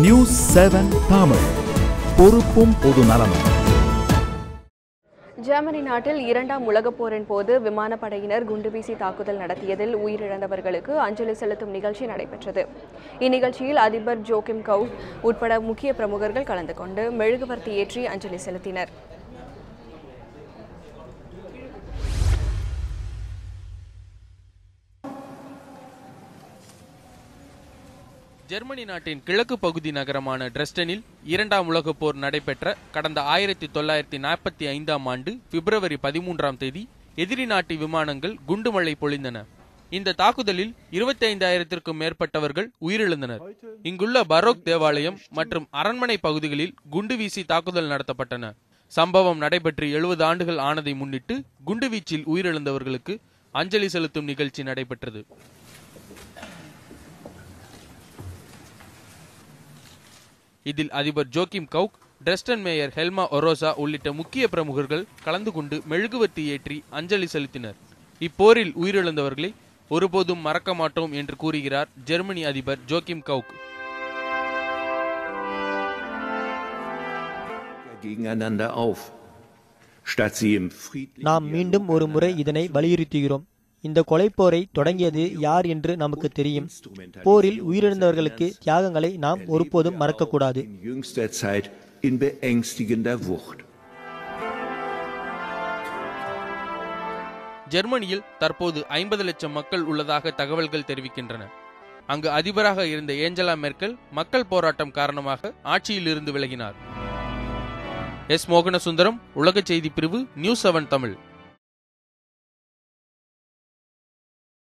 News 7 Tamil, பொறுப்பும் பொது நலமும். ஜெர்மனி நாட்டில் இரண்டாம் உலகப் போரின் போது விமானப்படையினர் குண்டுவீசி தாக்குதல் நடத்தியதில் உயிரிழந்தவர்களுக்கு அஞ்சலி செலுத்தும் நிகழ்ச்சி நடைபெற்றது. இந்நிகழ்ச்சியில் அதிபர் ஜோக்கிம் கவுக் உட்பட முக்கிய பிரமுகர்கள் கலந்து கொண்டு மெழுகுவர்த்தி ஏற்றி அஞ்சலி செலுத்தினர். ஜெர்மனி நாட்டின் கிழக்கு பகுதி நகரமான டிரெஸ்டனில் இரண்டாம் உலகப் போர் நடைபெற்ற கடந்த 1945ஆம் ஆண்டு பிப்ரவரி 13ஆம் தேதி எதிரி நாட்டு விமானங்கள் குண்டுமழை பொழிந்தன. இந்த தாக்குதலில் 25,000க்கும் மேற்பட்டவர்கள் உயிரிழந்தனர். இங்குள்ள பரோக் தேவாலயம் மற்றும் அரண்மனை பகுதிகளில் குண்டுவீசி தாக்குதல் நடத்தப்பட்டன. சம்பவம் நடைபெற்று 70 ஆண்டுகள் ஆனதை முன்னிட்டு குண்டுவீச்சில் உயிரிழந்தவர்களுக்கு அஞ்சலி செலுத்தும் நிகழ்ச்சி நடைபெற்றது. இதில் அதிபர் ஜோக்கிம் கவுக், டிரெஸ்டன் மேயர் ஹெல்மா ஒரோசா உள்ளிட்ட முக்கிய பிரமுகர்கள் கலந்து கொண்டு மெழுகுவர்த்தி ஏற்றி அஞ்சலி செலுத்தினர். இப்போரில் உயிரிழந்தவர்களை ஒருபோதும் மறக்க மாட்டோம் என்று கூறுகிறார் ஜெர்மனி அதிபர் ஜோக்கிம் கவுக். நாம் மீண்டும் ஒரு முறை இதனை வலியுறுத்துகிறோம். இந்த கொலைப்போரை தொடங்கியது யார் என்று நமக்கு தெரியும். போரில் உயிரிழந்தவர்களுக்கு தியாகங்களை நாம் ஒருபோதும் மறக்கக்கூடாது. ஜெர்மனியில் தற்போது 50 லட்சம் மக்கள் உள்ளதாக தகவல்கள் தெரிவிக்கின்றன. அங்கு அதிபராக இருந்த ஏஞ்சலா மெர்க்கல் மக்கள் போராட்டம் காரணமாக ஆட்சியில் இருந்து விலகினார். எஸ். மோகனசுந்தரம், உலக செய்தி பிரிவு, நியூஸ் 7 தமிழ்.